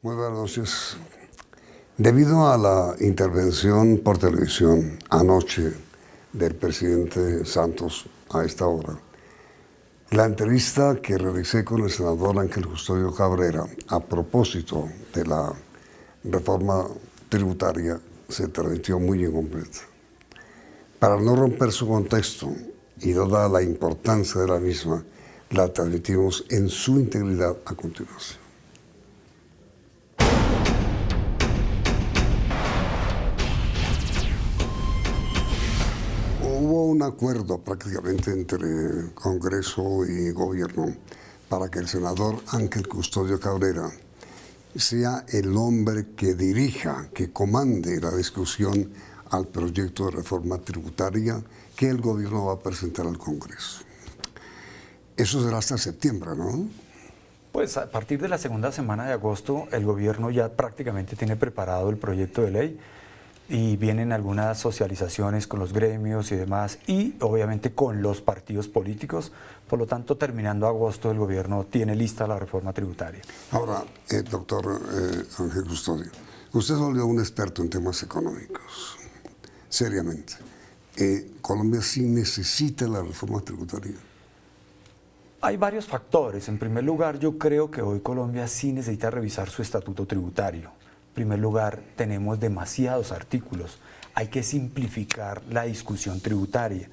Muy buenas noches. Debido a la intervención por televisión anoche del presidente Santos a esta hora, la entrevista que realicé con el senador Ángel Custodio Cabrera a propósito de la reforma tributaria se transmitió muy incompleta. Para no romper su contexto y dada la importancia de la misma, la transmitimos en su integridad a continuación. Hubo un acuerdo prácticamente entre Congreso y Gobierno para que el senador Ángel Custodio Cabrera sea el hombre que dirija, que comande la discusión al proyecto de reforma tributaria que el Gobierno va a presentar al Congreso. Eso será hasta septiembre, ¿no? Pues a partir de la segunda semana de agosto el Gobierno ya prácticamente tiene preparado el proyecto de ley y vienen algunas socializaciones con los gremios y demás, y obviamente con los partidos políticos. Por lo tanto, terminando agosto, el Gobierno tiene lista la reforma tributaria. Ahora, doctor Ángel Custodio, usted se volvió un experto en temas económicos, seriamente. ¿Colombia sí necesita la reforma tributaria? Hay varios factores. En primer lugar, yo creo que hoy Colombia sí necesita revisar su estatuto tributario. En primer lugar, tenemos demasiados artículos, hay que simplificar la discusión tributaria.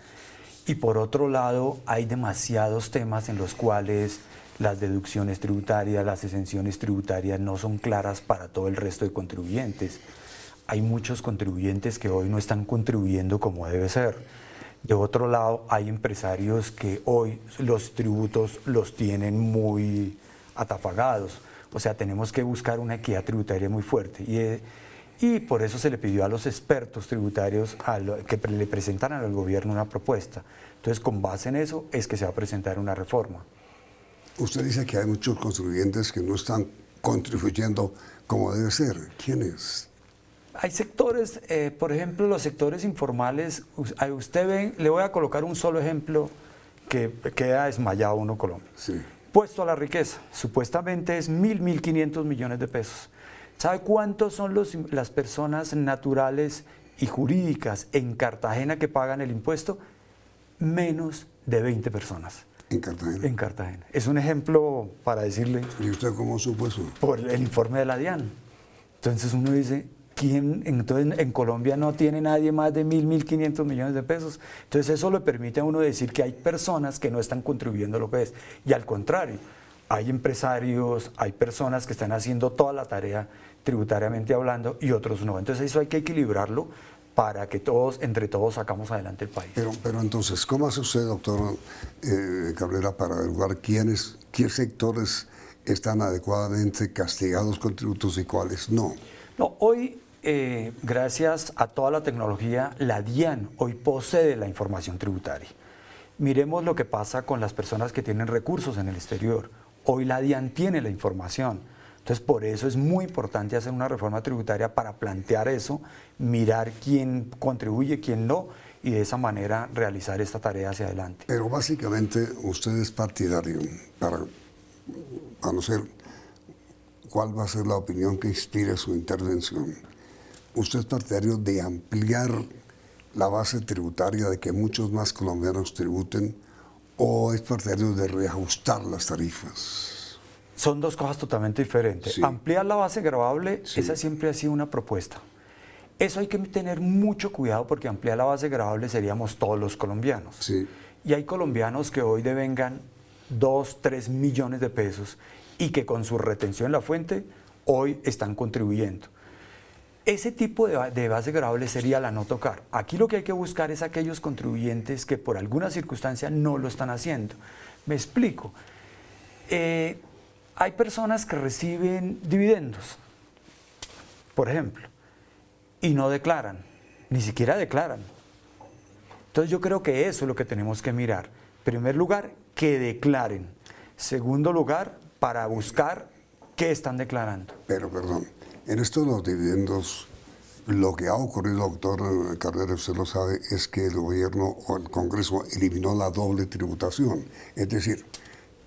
Y por otro lado, hay demasiados temas en los cuales las deducciones tributarias, las exenciones tributarias no son claras para todo el resto de contribuyentes. Hay muchos contribuyentes que hoy no están contribuyendo como debe ser. De otro lado, hay empresarios que hoy los tributos los tienen muy atafagados. O sea, tenemos que buscar una equidad tributaria muy fuerte y por eso se le pidió a los expertos tributarios que le presentaran al Gobierno una propuesta. Entonces, con base en eso es que se va a presentar una reforma. Usted dice que hay muchos contribuyentes que no están contribuyendo como debe ser. ¿Quiénes? Hay sectores, por ejemplo, los sectores informales. Usted ve, le voy a colocar un solo ejemplo que queda desmayado uno Colombia. Sí. Impuesto a la riqueza, supuestamente es 1.500 millones de pesos. ¿Sabe cuántos son las personas naturales y jurídicas en Cartagena que pagan el impuesto? Menos de 20 personas. ¿En Cartagena? En Cartagena. Es un ejemplo para decirle. ¿Y usted cómo supo eso? Por el informe de la DIAN. Entonces uno dice, entonces en Colombia no tiene nadie más de 1.500 millones de pesos. Entonces eso le permite a uno decir que hay personas que no están contribuyendo lo que es. Y al contrario, hay empresarios, hay personas que están haciendo toda la tarea tributariamente hablando y otros no. Entonces eso hay que equilibrarlo para que entre todos sacamos adelante el país. Pero entonces, ¿cómo hace usted, doctor Cabrera, para averiguar qué sectores están adecuadamente castigados con tributos y cuáles no? No, hoy, gracias a toda la tecnología, la DIAN hoy posee la información tributaria. Miremos lo que pasa con las personas que tienen recursos en el exterior. Hoy la DIAN tiene la información. Entonces, por eso es muy importante hacer una reforma tributaria para plantear eso, mirar quién contribuye, quién no, y de esa manera realizar esta tarea hacia adelante. Pero básicamente usted es partidario, para conocer cuál va a ser la opinión que inspire su intervención. ¿Usted es partidario de ampliar la base tributaria, de que muchos más colombianos tributen, o es partidario de reajustar las tarifas? Son dos cosas totalmente diferentes. Sí. Ampliar la base gravable, Sí. esa siempre ha sido una propuesta. Eso hay que tener mucho cuidado porque ampliar la base gravable seríamos todos los colombianos. Sí. Y hay colombianos que hoy devengan 2, 3 millones de pesos y que con su retención en la fuente hoy están contribuyendo. Ese tipo de base gravable sería la no tocar. Aquí lo que hay que buscar es aquellos contribuyentes que por alguna circunstancia no lo están haciendo. Me explico. Hay personas que reciben dividendos, por ejemplo, y no declaran, ni siquiera declaran. Entonces yo creo que eso es lo que tenemos que mirar. En primer lugar, que declaren. Segundo lugar, para buscar qué están declarando. Pero, perdón, en esto de los dividendos, lo que ha ocurrido, doctor Cabrera, usted lo sabe, es que el gobierno o el Congreso eliminó la doble tributación. Es decir,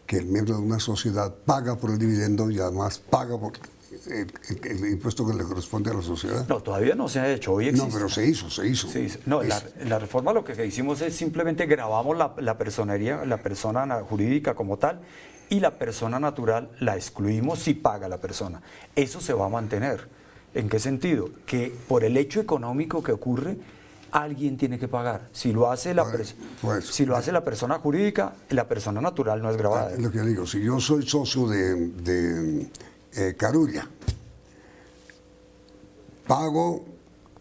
que el miembro de una sociedad paga por el dividendo y además paga por el impuesto que le corresponde a la sociedad. No, todavía no se ha hecho, hoy existe. No, pero se hizo. Sí, no, la reforma lo que hicimos es simplemente grabamos la personería, la persona jurídica como tal, y la persona natural la excluimos si paga la persona. Eso se va a mantener. ¿En qué sentido? Que por el hecho económico que ocurre, alguien tiene que pagar. Si lo hace si lo hace la persona jurídica, la persona natural no es grabada. Es lo que digo, si yo soy socio de Carulla, pago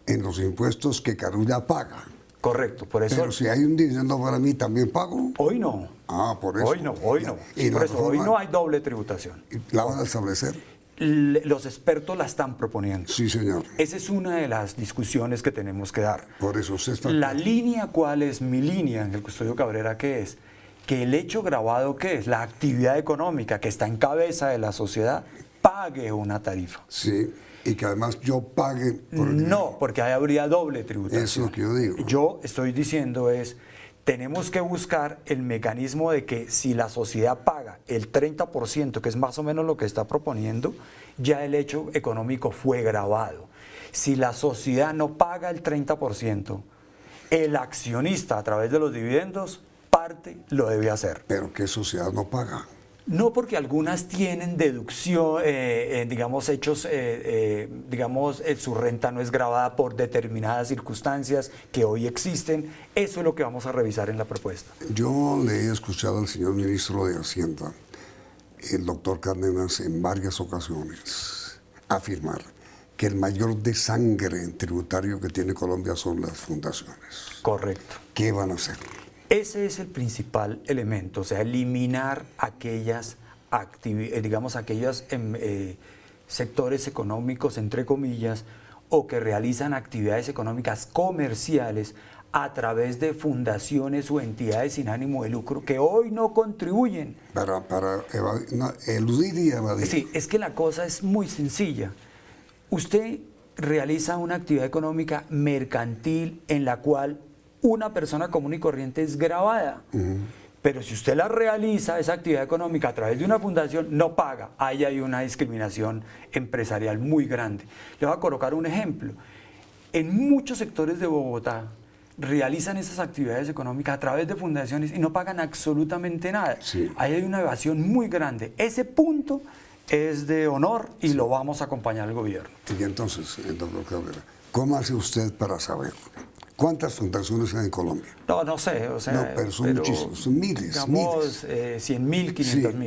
en los impuestos que Carulla paga. Correcto, por eso. Pero si hay un dividendo para mí, ¿también pago? Hoy no. Ah, por eso. Hoy no. Y Por la eso, hoy reforma, no hay doble tributación. ¿la van a establecer? Los expertos la están proponiendo. Sí, señor. Esa es una de las discusiones que tenemos que dar. Por eso usted está... La línea, ¿cuál es mi línea, Ángel Custodio Cabrera? ¿Qué es? Que el hecho grabado, ¿qué es? La actividad económica que está en cabeza de la sociedad pague una tarifa. Sí, y que además yo pague... No, porque ahí habría doble tributación. Eso es lo que yo digo. Yo estoy diciendo tenemos que buscar el mecanismo de que si la sociedad paga el 30%, que es más o menos lo que está proponiendo, ya el hecho económico fue grabado. Si la sociedad no paga el 30%, el accionista a través de los dividendos, parte lo debe hacer. Pero ¿qué sociedad no paga? No, porque algunas tienen deducción, digamos, su renta no es grabada por determinadas circunstancias que hoy existen. Eso es lo que vamos a revisar en la propuesta. Yo le he escuchado al señor ministro de Hacienda, el doctor Cárdenas, en varias ocasiones afirmar que el mayor desangre tributario que tiene Colombia son las fundaciones. Correcto. ¿Qué van a hacer? Ese es el principal elemento, o sea, eliminar aquellos sectores económicos, entre comillas, o que realizan actividades económicas comerciales a través de fundaciones o entidades sin ánimo de lucro que hoy no contribuyen. Para eludir y evadir. Sí, es que la cosa es muy sencilla. Usted realiza una actividad económica mercantil en la cual una persona común y corriente es grabada. Pero si usted la realiza, esa actividad económica a través de una fundación, no paga. Ahí hay una discriminación empresarial muy grande. Le voy a colocar un ejemplo. En muchos sectores de Bogotá realizan esas actividades económicas a través de fundaciones y no pagan absolutamente nada. Sí. Ahí hay una evasión muy grande. Ese punto es de honor y lo vamos a acompañar al gobierno. Y entonces, doctor Cabrera, ¿cómo hace usted para saber cuántas fundaciones hay en Colombia? No sé, o sea... No, pero son muchísimos, son miles, digamos, 100.000, 500.000.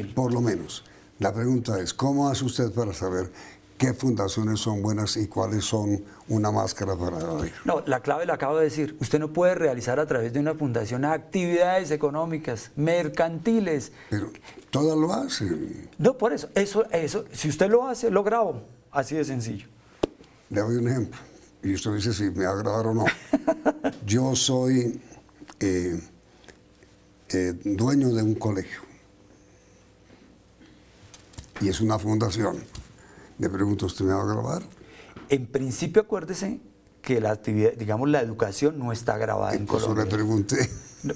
Sí, por lo menos. La pregunta es, ¿cómo hace usted para saber qué fundaciones son buenas y cuáles son una máscara para evadir? No, la clave la acabo de decir. Usted no puede realizar a través de una fundación actividades económicas, mercantiles. Pero todas lo hacen. No, por eso, si usted lo hace, lo grabo. Así de sencillo. Le doy un ejemplo. Y usted dice si me va a grabar o no. Yo soy dueño de un colegio. Y es una fundación. Le pregunto, ¿usted me va a grabar? En principio, acuérdese que la actividad, digamos, la educación no está grabada en Por eso Colombia. le pregunté.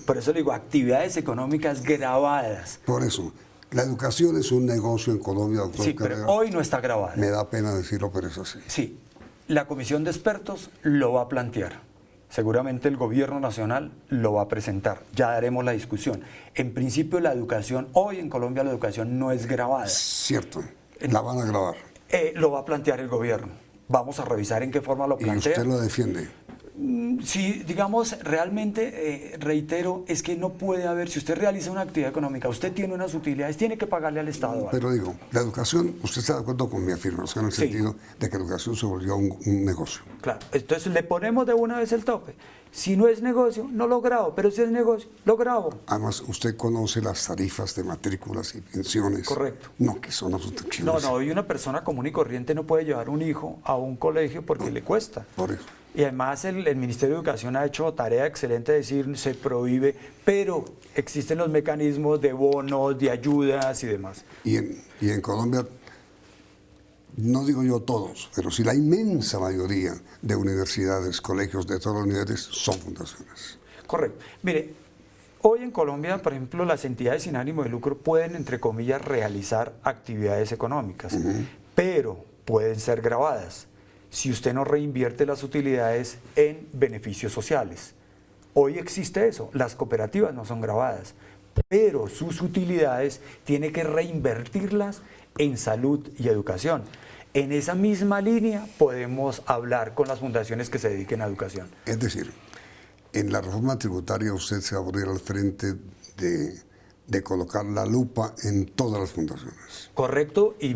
Por eso le digo, actividades económicas grabadas. Por eso, la educación es un negocio en Colombia, doctor Sí, Cabrera. pero hoy no está grabada. Me da pena decirlo, pero es así. Sí, la comisión de expertos lo va a plantear. Seguramente el gobierno nacional lo va a presentar. Ya daremos la discusión. En principio la educación, hoy en Colombia la educación no es grabada. Cierto, la van a grabar. Lo va a plantear el gobierno. Vamos a revisar en qué forma lo Y plantea. usted lo defiende. Si, digamos, realmente, reitero, es que no puede haber, si usted realiza una actividad económica, usted tiene unas utilidades, tiene que pagarle al Estado algo. Pero digo, la educación, usted está de acuerdo con mi afirmación en el Sí. sentido de que la educación se volvió un negocio. Claro, entonces le ponemos de una vez el tope. Si no es negocio, no lo grabo, pero si es negocio, lo grabo. Además, usted conoce las tarifas de matrículas y pensiones. Correcto. No, que son absolutamente... No, hoy una persona común y corriente no puede llevar un hijo a un colegio porque le cuesta. Por eso. Y además el Ministerio de Educación ha hecho tarea excelente de decir se prohíbe, pero existen los mecanismos de bonos, de ayudas y demás. Y en Colombia, no digo yo todos, pero sí la inmensa mayoría de universidades, colegios de todos los niveles son fundaciones. Correcto. Mire, hoy en Colombia, por ejemplo, las entidades sin ánimo de lucro pueden, entre comillas, realizar actividades económicas, pero pueden ser gravadas si usted no reinvierte las utilidades en beneficios sociales. Hoy existe eso, las cooperativas no son gravadas, pero sus utilidades tiene que reinvertirlas en salud y educación. En esa misma línea podemos hablar con las fundaciones que se dediquen a educación. Es decir, en la reforma tributaria usted se va a poner al frente de colocar la lupa en todas las fundaciones. Correcto, y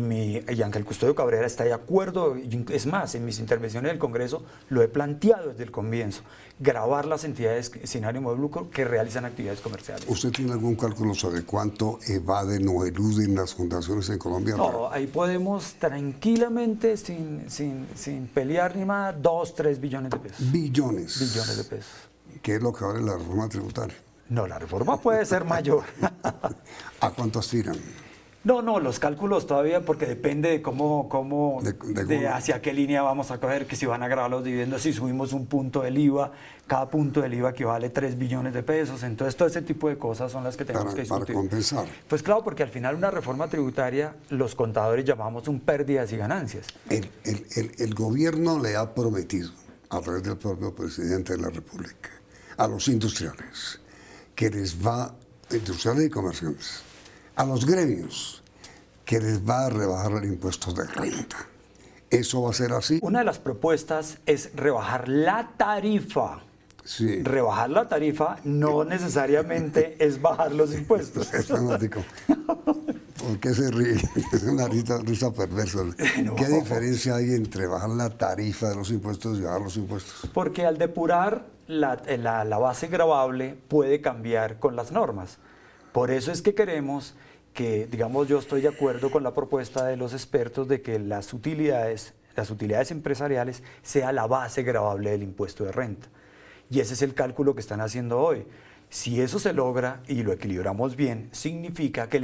Ángel Custodio Cabrera está de acuerdo, es más, en mis intervenciones en el Congreso lo he planteado desde el comienzo, gravar las entidades sin ánimo de lucro que realizan actividades comerciales. ¿Usted tiene algún cálculo sobre cuánto evaden o eluden las fundaciones en Colombia? No, ahí podemos tranquilamente, sin pelear ni más, 2, 3 billones de pesos. Billones. Billones de pesos. ¿Qué es lo que vale la reforma tributaria? No, la reforma puede ser mayor. ¿A cuánto aspiran? No, los cálculos todavía, porque depende de cómo hacia qué línea vamos a coger, que si van a grabar los dividendos, si subimos un punto del IVA, cada punto del IVA equivale 3 billones de pesos, entonces todo ese tipo de cosas son las que tenemos que discutir. Para compensar. Pues claro, porque al final una reforma tributaria, los contadores llamamos un pérdidas y ganancias. El gobierno le ha prometido, a través del propio presidente de la República, a los industriales, que les va, industriales y comerciantes, a los gremios, que les va a rebajar el impuesto de renta. ¿Eso va a ser así? Una de las propuestas es rebajar la tarifa. Sí. Rebajar la tarifa no necesariamente es bajar los impuestos. ¿Por qué se ríe? Es una risa perversa. No. ¿Qué diferencia hay entre bajar la tarifa de los impuestos y bajar los impuestos? Porque al depurar la base gravable puede cambiar con las normas. Por eso es que queremos que, digamos, yo estoy de acuerdo con la propuesta de los expertos de que las utilidades empresariales sea la base gravable del impuesto de renta. Y ese es el cálculo que están haciendo hoy. Si eso se logra y lo equilibramos bien, significa que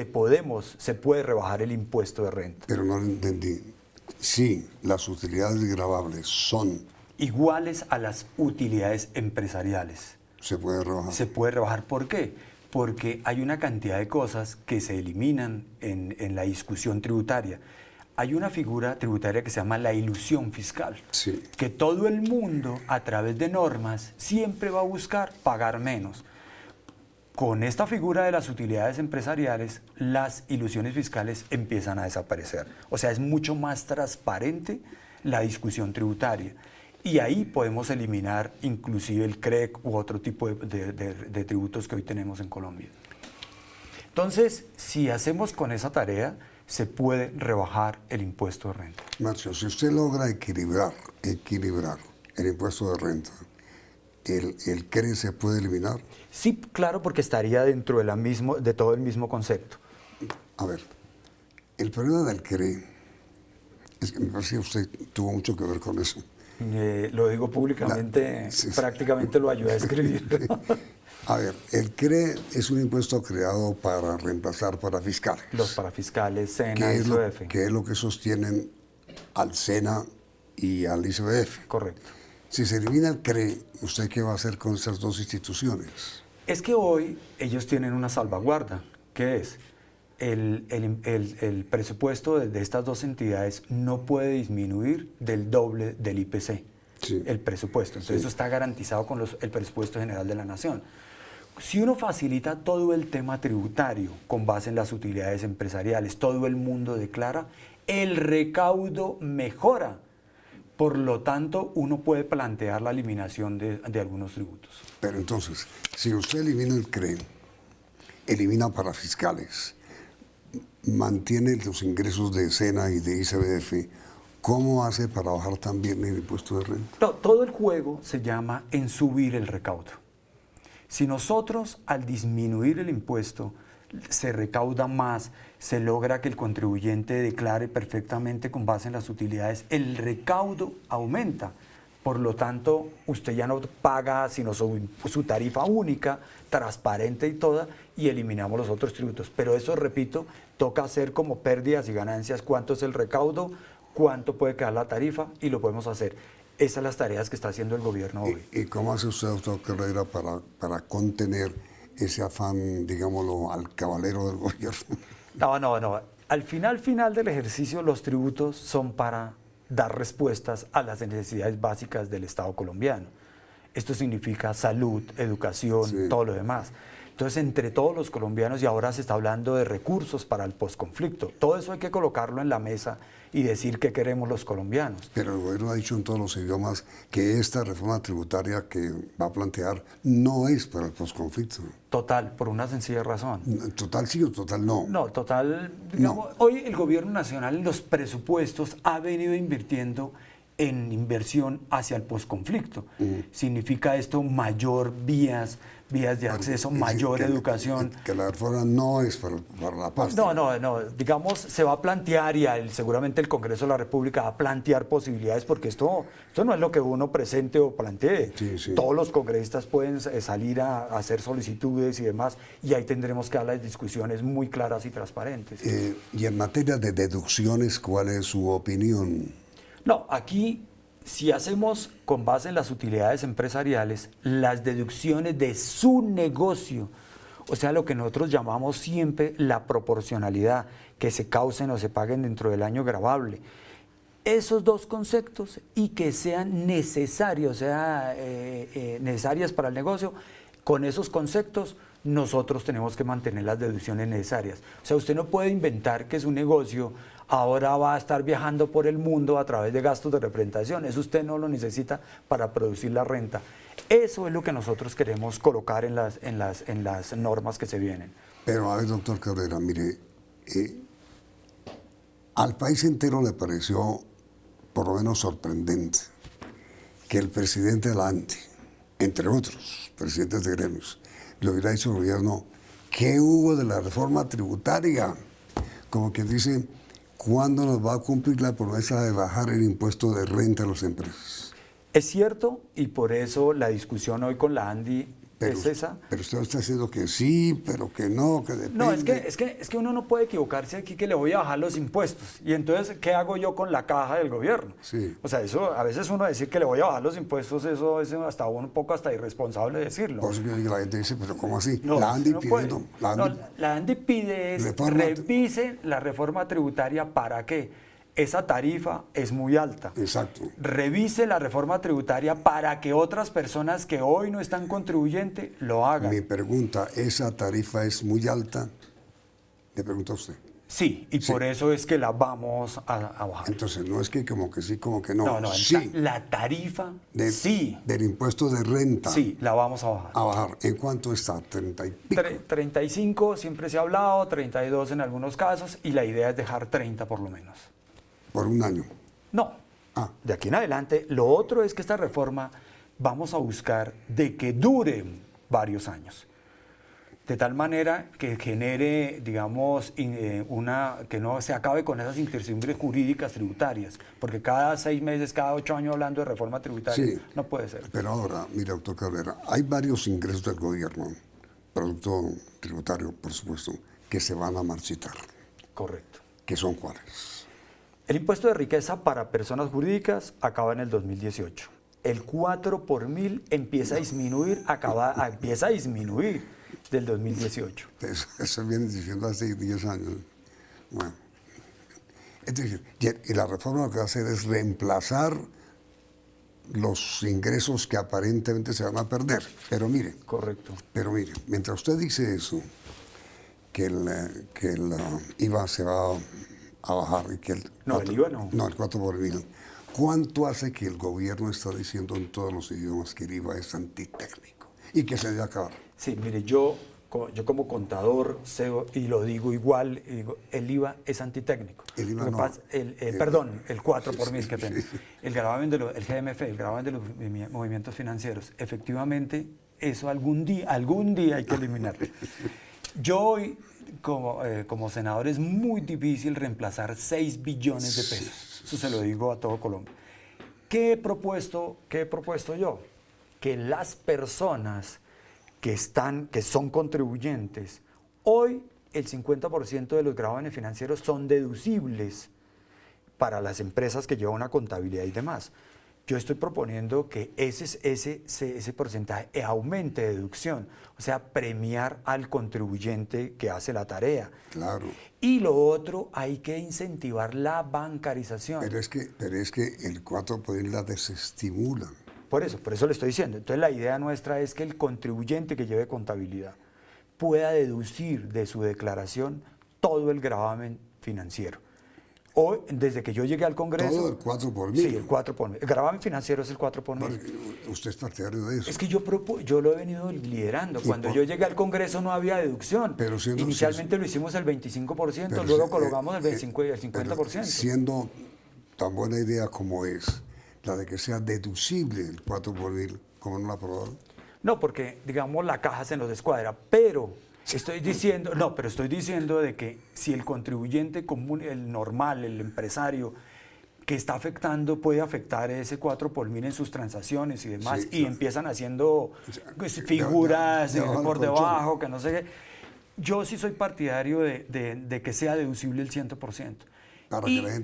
se puede rebajar el impuesto de renta. Pero no lo entendí. Sí, las utilidades gravables son... iguales a las utilidades empresariales. Se puede rebajar. Se puede rebajar. ¿Por qué? Porque hay una cantidad de cosas que se eliminan en la discusión tributaria. Hay una figura tributaria que se llama la ilusión fiscal, Sí. que todo el mundo a través de normas siempre va a buscar pagar menos. Con esta figura de las utilidades empresariales, las ilusiones fiscales empiezan a desaparecer. O sea, es mucho más transparente la discusión tributaria. Y ahí podemos eliminar inclusive el CREC u otro tipo de tributos que hoy tenemos en Colombia. Entonces, si hacemos con esa tarea, se puede rebajar el impuesto de renta. Macho, si usted logra equilibrar el impuesto de renta, ¿el CRE se puede eliminar? Sí, claro, porque estaría dentro de todo el mismo concepto. A ver, el problema del CRE es que me parece que usted tuvo mucho que ver con eso. Lo digo públicamente, Sí. prácticamente lo ayudé a escribir. A ver, el CRE es un impuesto creado para reemplazar parafiscales. Los parafiscales, SENA, ¿Qué es, lo, ICBF. qué es lo que sostienen al SENA y al ICBF? Correcto. Si se elimina el CRE, ¿usted qué va a hacer con esas dos instituciones? Es que hoy ellos tienen una salvaguarda, que es el presupuesto de estas dos entidades no puede disminuir del doble del IPC, Sí. el presupuesto. Entonces Sí. eso está garantizado con el presupuesto general de la Nación. Si uno facilita todo el tema tributario con base en las utilidades empresariales, todo el mundo declara, el recaudo mejora. Por lo tanto, uno puede plantear la eliminación de algunos tributos. Pero entonces, si usted elimina el CRE, elimina parafiscales, mantiene los ingresos de SENA y de ICBF, ¿cómo hace para bajar también el impuesto de renta? Todo el juego se llama en subir el recaudo. Si nosotros al disminuir el impuesto se recauda más, se logra que el contribuyente declare perfectamente con base en las utilidades, el recaudo aumenta. Por lo tanto, usted ya no paga sino su tarifa única, transparente y toda, y eliminamos los otros tributos. Pero eso, repito, toca hacer como pérdidas y ganancias, cuánto es el recaudo, cuánto puede quedar la tarifa, y lo podemos hacer. Esas son las tareas que está haciendo el gobierno hoy. ¿Y cómo hace usted, doctor Carrera, para contener ese afán, digámoslo, alcabalero del gobierno? No. al final del ejercicio, los tributos son para dar respuestas a las necesidades básicas del Estado colombiano. Esto significa salud, educación, Sí. todo lo demás. Entonces, entre todos los colombianos, y ahora se está hablando de recursos para el posconflicto, todo eso hay que colocarlo en la mesa y decir qué queremos los colombianos. Pero el gobierno ha dicho en todos los idiomas que esta reforma tributaria que va a plantear no es para el posconflicto. Total, por una sencilla razón. Total sí o total no. No, total, digamos, hoy el gobierno nacional en los presupuestos ha venido invirtiendo en inversión hacia el posconflicto. Significa esto mayor vías de acceso, Es decir, mayor educación. Que la reforma no es para la paz. No, digamos, se va a plantear y seguramente el Congreso de la República va a plantear posibilidades porque esto no es lo que uno presente o plantee. Sí, sí. Todos los congresistas pueden salir a hacer solicitudes y demás y ahí tendremos que dar las discusiones muy claras y transparentes. Y en materia de deducciones, ¿cuál es su opinión? No, aquí si hacemos con base en las utilidades empresariales, las deducciones de su negocio, o sea, lo que nosotros llamamos siempre la proporcionalidad, que se causen o se paguen dentro del año gravable. Esos dos conceptos y que sean necesarios, necesarias para el negocio, con esos conceptos nosotros tenemos que mantener las deducciones necesarias. O sea, usted no puede inventar que su negocio ahora va a estar viajando por el mundo a través de gastos de representación. Eso usted no lo necesita para producir la renta. Eso es lo que nosotros queremos colocar en las normas que se vienen. Pero a ver, doctor Cabrera, mire, al país entero le pareció por lo menos sorprendente que el presidente de la ANTI, entre otros presidentes de gremios, le hubiera dicho al gobierno, ¿qué hubo de la reforma tributaria? Como que dice, ¿cuándo nos va a cumplir la promesa de bajar el impuesto de renta a las empresas? Es cierto, y por eso la discusión hoy con la ANDI es esa. Pero usted está diciendo que sí, pero que no, que depende. No, es que uno no puede equivocarse aquí que le voy a bajar los impuestos. Y entonces, ¿qué hago yo con la caja del gobierno? Sí. O sea, eso, a veces uno decir que le voy a bajar los impuestos, eso es hasta un poco hasta irresponsable decirlo. Por eso que la gente dice, pero ¿cómo así? No, la ANDI no puede. pidiendo... La ANDI pide es revise la reforma tributaria. ¿Para qué? Esa tarifa es muy alta. Exacto. Revise la reforma tributaria para que otras personas que hoy no están contribuyentes lo hagan. Mi pregunta, ¿esa tarifa es muy alta? Le pregunto a usted. Sí, y por eso es que la vamos a bajar. Entonces, no es que como que sí, como que no. No, sí. la tarifa, sí. Del impuesto de renta. Sí, la vamos a bajar. A bajar. ¿En cuánto está? 30 y pico. 35 siempre se ha hablado, 32 en algunos casos, y la idea es dejar 30 por lo menos. Por un año. No, de aquí en adelante. Lo otro es que esta reforma vamos a buscar de que dure varios años. De tal manera que genere, digamos, que no se acabe con esas incertidumbres jurídicas tributarias. Porque cada 6 meses, cada 8 años hablando de reforma tributaria, Sí, no puede ser. Pero ahora, mira, doctor Cabrera, hay varios ingresos del gobierno, producto tributario, por supuesto, que se van a marchitar. Correcto. ¿Qué son cuáles? El impuesto de riqueza para personas jurídicas acaba en el 2018. El 4 por 1000 empieza a disminuir, empieza a disminuir del 2018. Eso viene diciendo hace 10 años. Bueno, es decir, y la reforma lo que va a hacer es reemplazar los ingresos que aparentemente se van a perder. Pero mire, Correcto. Pero mire, mientras usted dice eso, que el IVA se va a bajar y que el IVA no. No, el 4 por 1000. ¿Cuánto hace que el gobierno está diciendo en todos los idiomas que el IVA es antitécnico y que se debe acabar? Sí, mire, yo como contador sé, y lo digo igual, el IVA es antitécnico. El IVA no. Perdón, el 4 por 1000 que tengo. Sí. El gravamen el GMF, el gravamen de los movimientos financieros. Efectivamente, eso algún día hay que eliminarlo. Yo hoy, como senador, es muy difícil reemplazar 6 billones de pesos. Eso se lo digo a todo Colombia. ¿Qué he propuesto yo? Que las personas que son contribuyentes, hoy el 50% de los gravámenes financieros son deducibles para las empresas que llevan una contabilidad y demás. Yo estoy proponiendo que ese porcentaje aumente de deducción, o sea, premiar al contribuyente que hace la tarea. Claro. Y lo otro, hay que incentivar la bancarización. Pero es que el 4 por mil la desestimulan. Por eso le estoy diciendo. Entonces la idea nuestra es que el contribuyente que lleve contabilidad pueda deducir de su declaración todo el gravamen financiero. Hoy, desde que yo llegué al Congreso... Todo el 4 por mil. Sí, el 4 por mil. El gravamen financiero es el 4 por mil. Usted es partidario de eso. Es que yo lo he venido liderando. Cuando yo llegué al Congreso no había deducción. Pero inicialmente lo hicimos el 25%, luego colocamos el 50%. Pero siendo tan buena idea como es la de que sea deducible el 4 por mil, ¿cómo no la aprobaron? No, porque, digamos, la caja se nos descuadra, pero estoy diciendo de que si el contribuyente común, el normal, el empresario, que está afectando, puede afectar ese 4 por mil en sus transacciones y demás, Sí, y empiezan haciendo figuras por debajo, que no sé qué. Yo sí soy partidario de que sea deducible el 100%.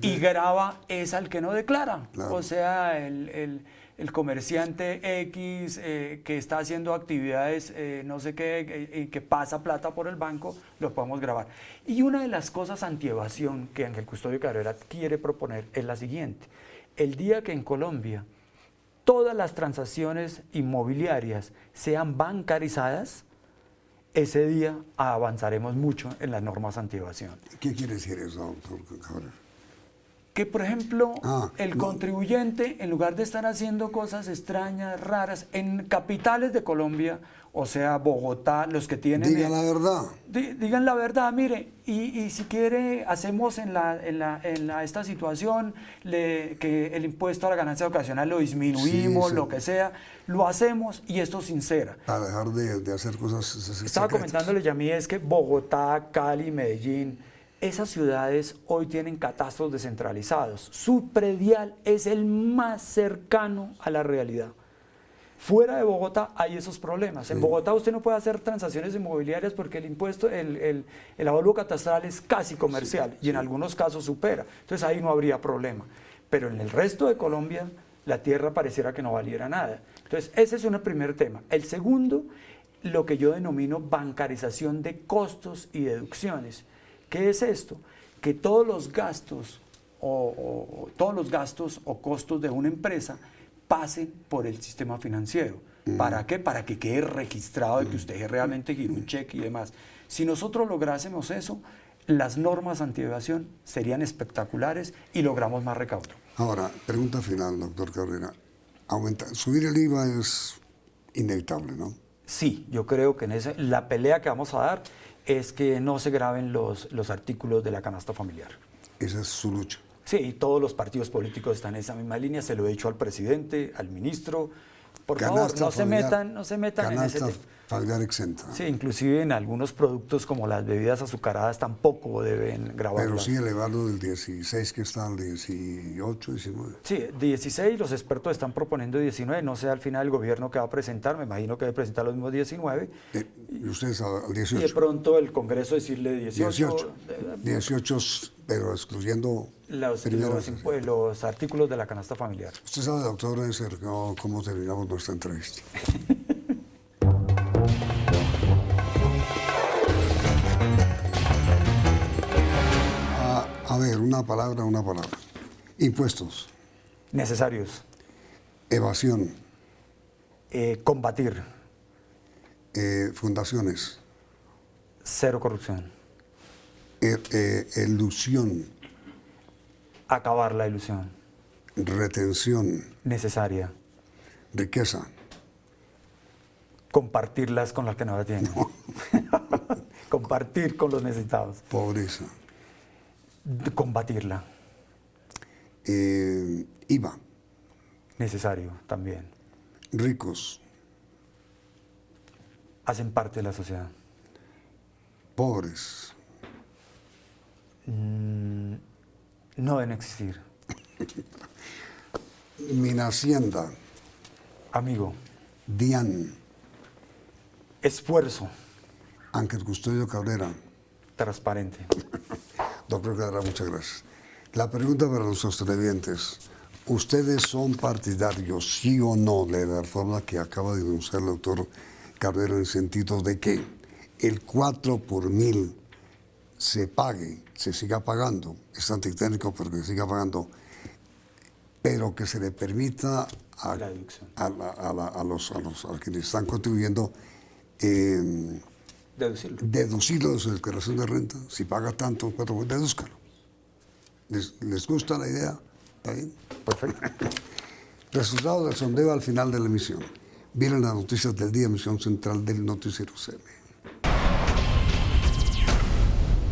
Y grava es al que no declara. Claro. O sea, el comerciante X que está haciendo actividades no sé qué, que pasa plata por el banco, lo podemos grabar. Y una de las cosas antievasión que Ángel Custodio Cabrera quiere proponer es la siguiente. El día que en Colombia todas las transacciones inmobiliarias sean bancarizadas, ese día avanzaremos mucho en las normas antievasión. ¿Qué quiere decir eso, doctor Cabrera? Que, por ejemplo, el contribuyente, en lugar de estar haciendo cosas extrañas, raras, en capitales de Colombia, o sea, Bogotá, los que tienen... Digan la verdad. Digan la verdad, mire, y si quiere, hacemos en esta situación que el impuesto a la ganancia ocasional lo disminuimos, lo que sea, lo hacemos y esto sincera. Para dejar de hacer cosas Estaba comentándole ya a mí, es que Bogotá, Cali, Medellín... Esas ciudades hoy tienen catastros descentralizados. Su predial es el más cercano a la realidad. Fuera de Bogotá hay esos problemas. En Bogotá usted no puede hacer transacciones inmobiliarias porque el impuesto, el avalúo catastral es casi comercial y en algunos casos supera. Entonces ahí no habría problema. Pero en el resto de Colombia la tierra pareciera que no valiera nada. Entonces ese es un primer tema. El segundo, lo que yo denomino bancarización de costos y deducciones. ¿Qué es esto? Que todos los gastos o costos de una empresa pasen por el sistema financiero. ¿Para qué? Para que quede registrado de que usted realmente giró un cheque y demás. Si nosotros lográsemos eso, las normas antievasión serían espectaculares y logramos más recaudo. Ahora, pregunta final, doctor Cabrera. Subir el IVA es inevitable, ¿no? Sí, yo creo que la pelea que vamos a dar es que no se graben los artículos de la canasta familiar. Esa es su lucha. Sí, todos los partidos políticos están en esa misma línea, se lo he dicho al presidente, al ministro. Por favor, no se metan en ese tema. Familiar exenta. Sí, inclusive en algunos productos como las bebidas azucaradas tampoco deben grabarlas. Pero sí elevarlo del 16 que está al 18, 19. Sí, 16, los expertos están proponiendo 19, no sé al final el gobierno que va a presentar, me imagino que debe presentar los mismos 19. Y ustedes al 18. Y de pronto el Congreso decirle 18. 18, pero excluyendo los artículos de la canasta familiar. Usted sabe, doctor, cómo terminamos nuestra entrevista. A ver, una palabra. Impuestos. Necesarios. Evasión. Combatir. Fundaciones. Cero corrupción. Elusión. Acabar la ilusión. Retención. Necesaria. Riqueza. Compartirlas con las que no la tienen. No. Compartir con los necesitados. Pobreza. Combatirla. IVA. Necesario también. Ricos. Hacen parte de la sociedad. Pobres. No deben existir. Minacienda. Amigo. DIAN. Esfuerzo. Ángel Custodio Cabrera. Transparente. Doctor Cabrera, muchas gracias. La pregunta para nuestros televidentes. ¿Ustedes son partidarios, sí o no, de la reforma que acaba de denunciar el doctor Carbero en el sentido de que el 4 por mil se pague, se siga pagando, es antitécnico pero que se siga pagando, pero que se le permita a, La deducción. a quienes están contribuyendo Deducirlo. deducirlo de su declaración de renta? Si paga tanto, 4 por dedúzcalo. ¿Les gusta la idea? ¿Está bien? Perfecto. Resultado del sondeo al final de la emisión. Vienen las noticias del día, emisión central del Noticiero CM.